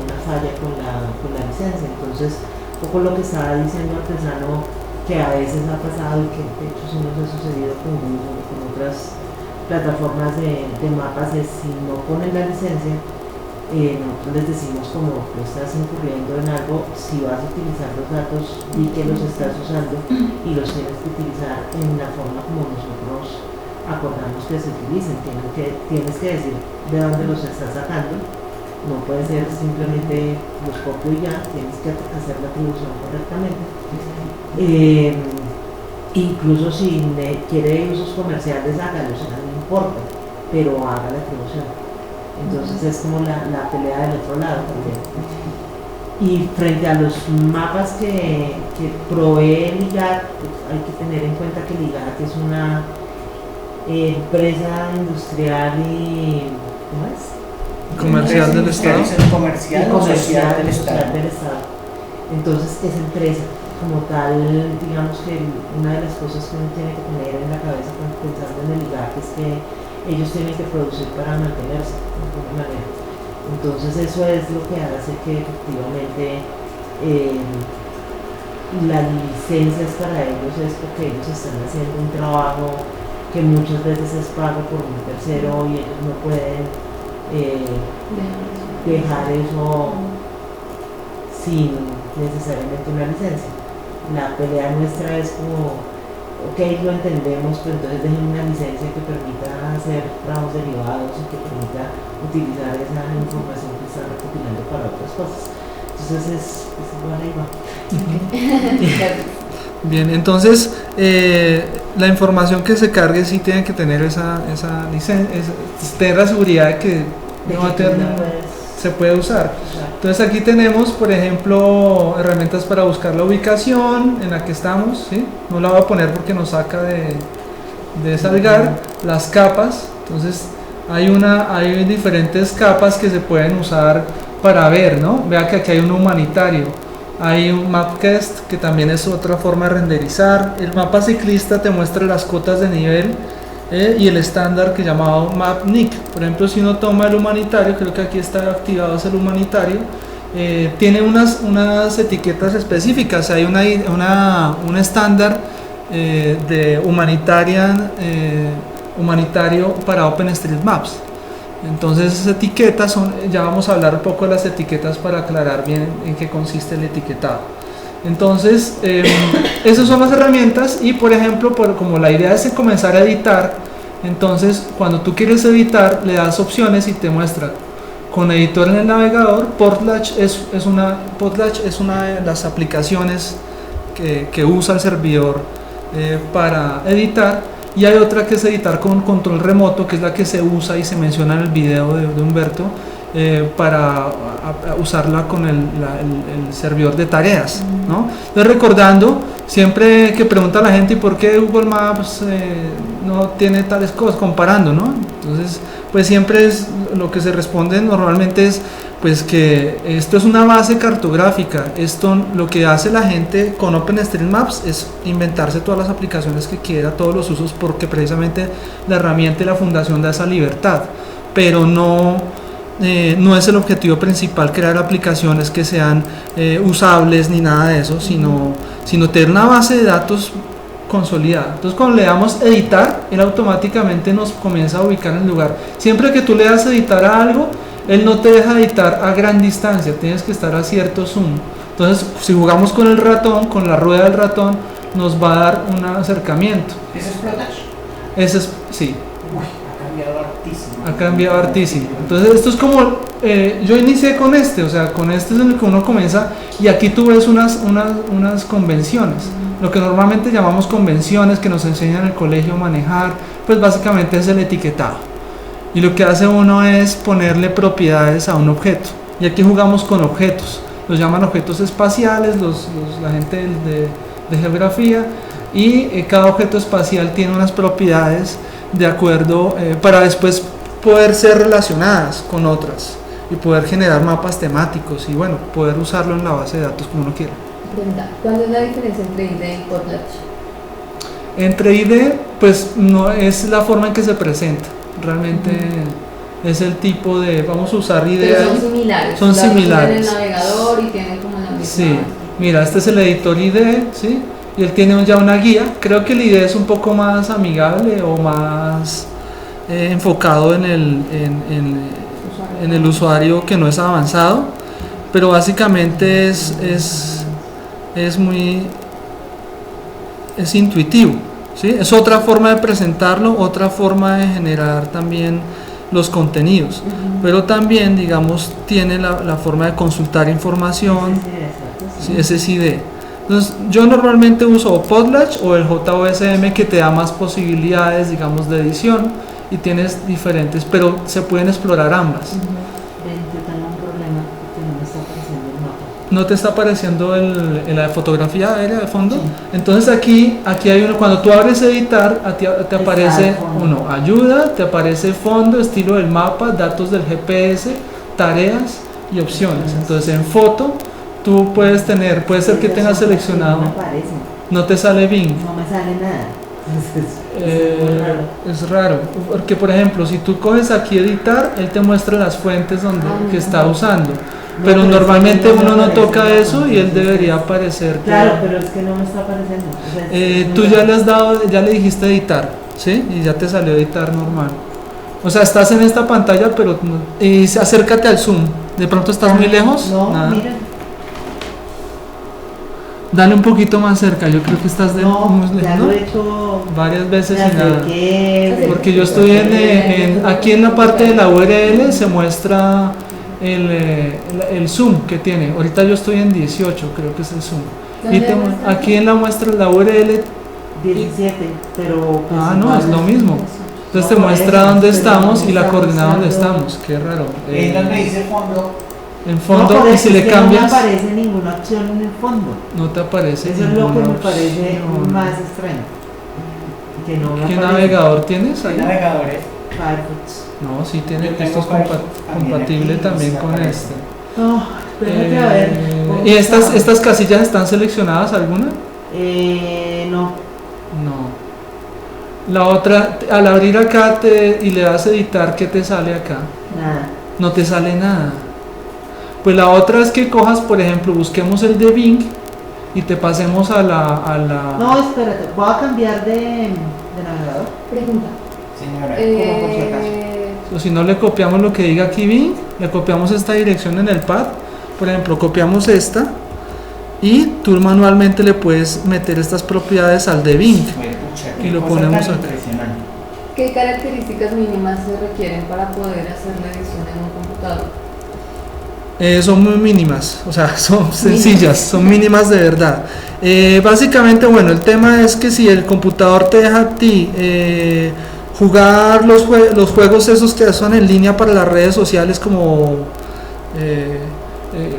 una falla con la licencia. Entonces, un poco lo que estaba diciendo Artesano, que a veces ha pasado y que de hecho sí nos ha sucedido con Google, con otras plataformas de mapas, es si no ponen la licencia, nosotros les decimos como tú estás incurriendo en algo, si vas a utilizar los datos y que los estás usando y los tienes que utilizar en la forma como nosotros acordamos que se utilicen, tienes que decir de dónde los estás sacando, no puede ser simplemente los copio y ya, tienes que hacer la atribución correctamente. Incluso si quiere usos comerciales, hágalo, o sea, no importa, pero haga la atribución. Entonces es como la pelea del otro lado también. Y frente a los mapas que provee el IGAC, pues hay que tener en cuenta que el IGAC es una empresa industrial y ¿cómo es? Comercial del Estado. Comercial Y o comercial social del industrial Estado. del Estado. Entonces esa empresa como tal, digamos que una de las cosas que uno tiene que tener en la cabeza cuando pensando en el IGAC es que ellos tienen que producir para mantenerse de alguna manera. Entonces eso es lo que hace que efectivamente las licencias para ellos es porque ellos están haciendo un trabajo que muchas veces es pago por un tercero y ellos no pueden dejar eso sin necesariamente una licencia. La pelea nuestra es como, ok, lo entendemos, pero entonces dejen una licencia que permita hacer trabajos derivados y que permita utilizar esa información que está recopilando para otras cosas. Entonces es igual ahí va. Bien, entonces la información que se cargue sí tiene que tener esa licencia, tener la seguridad de que no va a tener, se puede usar. Entonces aquí tenemos, por ejemplo, herramientas para buscar la ubicación en la que estamos, ¿sí? No la voy a poner porque nos saca de Salgar, las capas. Entonces hay diferentes capas que se pueden usar para ver, ¿no? Vea que aquí hay un humanitario, hay un Mapquest que también es otra forma de renderizar. El mapa ciclista te muestra las cotas de nivel y el estándar que llamado MapNIC. Por ejemplo, si uno toma el humanitario, creo que aquí está activado es el humanitario, tiene unas etiquetas específicas. Hay un estándar de humanitario para OpenStreetMaps. Entonces esas etiquetas ya vamos a hablar un poco de las etiquetas para aclarar bien en qué consiste el etiquetado. Entonces esas son las herramientas y por ejemplo como la idea es comenzar a editar, entonces cuando tú quieres editar le das opciones y te muestra con editor en el navegador. Potlatch es una de las aplicaciones que usa el servidor para editar. Y hay otra que es editar con control remoto, que es la que se usa y se menciona en el video de Humberto, para usarla con el servidor de tareas, ¿no? Entonces, recordando, siempre que pregunta a la gente, ¿y por qué Google Maps no tiene tales cosas? Comparando, ¿no? Entonces, pues siempre es lo que se responde normalmente es pues que esto es una base cartográfica. Esto, lo que hace la gente con OpenStreetMaps es inventarse todas las aplicaciones que quiera, todos los usos, porque precisamente la herramienta y la fundación da esa libertad, pero no es el objetivo principal crear aplicaciones que sean usables ni nada de eso, sino tener una base de datos consolidada. Entonces cuando le damos editar, él automáticamente nos comienza a ubicar en el lugar. Siempre que tú le das editar a algo, él no te deja editar a gran distancia, tienes que estar a cierto zoom. Entonces si jugamos con el ratón, con la rueda del ratón, nos va a dar un acercamiento. ¿Eso es ProTouch? Ese es, sí. Uy, ha cambiado hartísimo. Ha cambiado hartísimo. Entonces esto es como, yo inicié con este, o sea, con este es en el que uno comienza y aquí tú ves unas convenciones. Lo que normalmente llamamos convenciones que nos enseñan en el colegio a manejar, pues básicamente es el etiquetado. Y lo que hace uno es ponerle propiedades a un objeto. Y aquí jugamos con objetos. Los llaman objetos espaciales, la gente de geografía. Y cada objeto espacial tiene unas propiedades de acuerdo para después poder ser relacionadas con otras y poder generar mapas temáticos y bueno, poder usarlo en la base de datos como uno quiera. Pregunta, ¿cuál es la diferencia entre ID y Potlatch? Entre ID, pues no es la forma en que se presenta, realmente es el tipo de, vamos a usar ID. Pero son similares. Son similares. Tienen el navegador y tienen como la misma. Sí, mira, este es el editor ID, ¿sí? Y él tiene ya una guía. Creo que el ID es un poco más amigable o más enfocado en el usuario que no es avanzado, pero básicamente es intuitivo, ¿sí? Es otra forma de presentarlo, otra forma de generar también los contenidos, pero también, digamos, tiene la forma de consultar información, ¿sí? Ese es ID. Entonces, yo normalmente uso o Potlatch o el JOSM que te da más posibilidades, digamos, de edición y tienes diferentes, pero se pueden explorar ambas. Yo tengo un problema porque no me está apareciendo el mapa. ¿No te está apareciendo la fotografía aérea de fondo? Sí. Entonces aquí hay uno, cuando tú abres editar, te aparece uno, ayuda, te aparece fondo, estilo del mapa, datos del GPS, tareas y opciones. Entonces en foto tú puede ser que tengas seleccionado, no me aparece. No te sale Bing. No me sale nada. Es raro, porque por ejemplo, si tú coges aquí editar, él te muestra las fuentes que está usando. Pero normalmente uno no toca eso y él debería aparecer. Claro, pero es que no me está apareciendo. O sea, tú ya le dijiste editar, ¿sí? Y ya te salió editar normal. O sea, estás en esta pantalla, pero acércate al zoom. ¿De pronto estás muy lejos? No, nada. Mira. Dale un poquito más cerca, yo creo que estás muy lejos. Ya lo he hecho varias veces y nada. Porque yo estoy aquí en la parte de la URL se muestra el zoom que tiene. Ahorita yo estoy en 18, creo que es el zoom. Y aquí en la muestra la URL 17, pero pues no, es lo mismo. Entonces te muestra dónde estamos y la coordenada donde estamos. Qué raro. ¿En dónde dice fondo? En fondo, y si le cambias. No me aparece ninguna opción en el fondo. No te aparece. Eso es lo que me parece más extraño. Que no me ¿Qué aparece. Navegador tienes ahí? ¿Qué navegador es? Firefox. No, sí tiene. Yo tengo Esto es Firefox compatible también con aparece. este. No, espérate a ver. ¿Y estas casillas están seleccionadas alguna? No. No. La otra, al abrir acá y le das editar, ¿qué te sale acá? Nada. No te sale nada. Pues la otra es que cojas, por ejemplo, busquemos el de Bing y te pasemos a la... No, espérate, voy a cambiar de navegador. Pregunta. Señora, ¿cómo por si acaso? O si no le copiamos lo que diga aquí Bing, le copiamos esta dirección en el pad, por ejemplo, copiamos esta y tú manualmente le puedes meter estas propiedades al de Bing y lo ponemos acá. ¿Qué características mínimas se requieren para poder hacer la edición en un computador? Son muy mínimas, o sea, son sencillas, son mínimas de verdad. Básicamente, bueno, el tema es que si el computador te deja a ti jugar los juegos esos que son en línea para las redes sociales como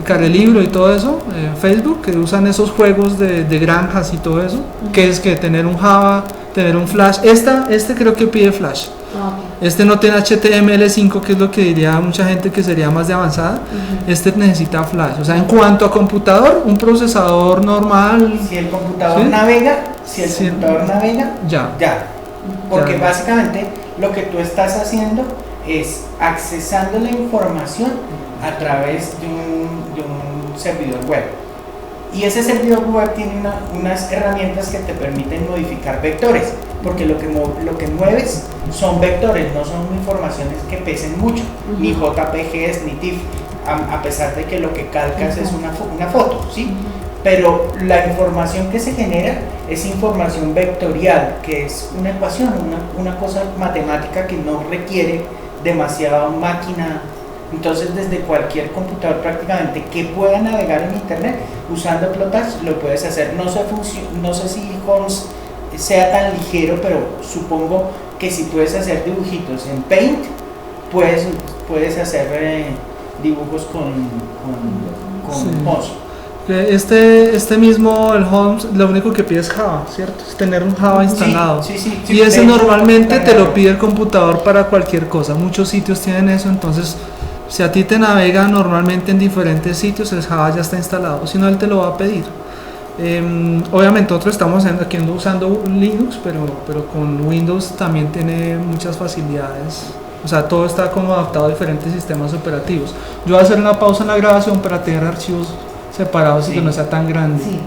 Carelibro y todo eso, Facebook, que usan esos juegos de granjas y todo eso, que es que tener un Java, tener un Flash, este creo que pide Flash. Este no tiene HTML5, que es lo que diría mucha gente que sería más de avanzada. Este necesita Flash. O sea, en cuanto a computador, un procesador normal. Si el computador navega, ya. Porque básicamente lo que tú estás haciendo es accesando la información a través de un servidor web. Y ese servidor web tiene unas herramientas que te permiten modificar vectores, porque lo que mueves son vectores, no son informaciones que pesen mucho, ni JPGs, ni TIFF, a pesar de que lo que calcas es una foto, ¿sí? Pero la información que se genera es información vectorial, que es una ecuación, una cosa matemática que no requiere demasiada máquina. Entonces, desde cualquier computador prácticamente que pueda navegar en internet usando Plotax lo puedes hacer. No sé si Holmes sea tan ligero, pero supongo que si puedes hacer dibujitos en Paint, puedes hacer dibujos con Sí. Holmes. Este mismo, el Holmes, lo único que pide es Java, ¿cierto? Es tener un Java instalado. Sí, Y ese normalmente te lo pide el computador para cualquier cosa. Muchos sitios tienen eso, entonces si a ti te navega normalmente en diferentes sitios, el Java ya está instalado, si no él te lo va a pedir. Obviamente nosotros estamos aquí usando Linux, pero con Windows también tiene muchas facilidades. O sea, todo está como adaptado a diferentes sistemas operativos. Yo voy a hacer una pausa en la grabación para tener archivos separados y que no sea tan grande. Sí.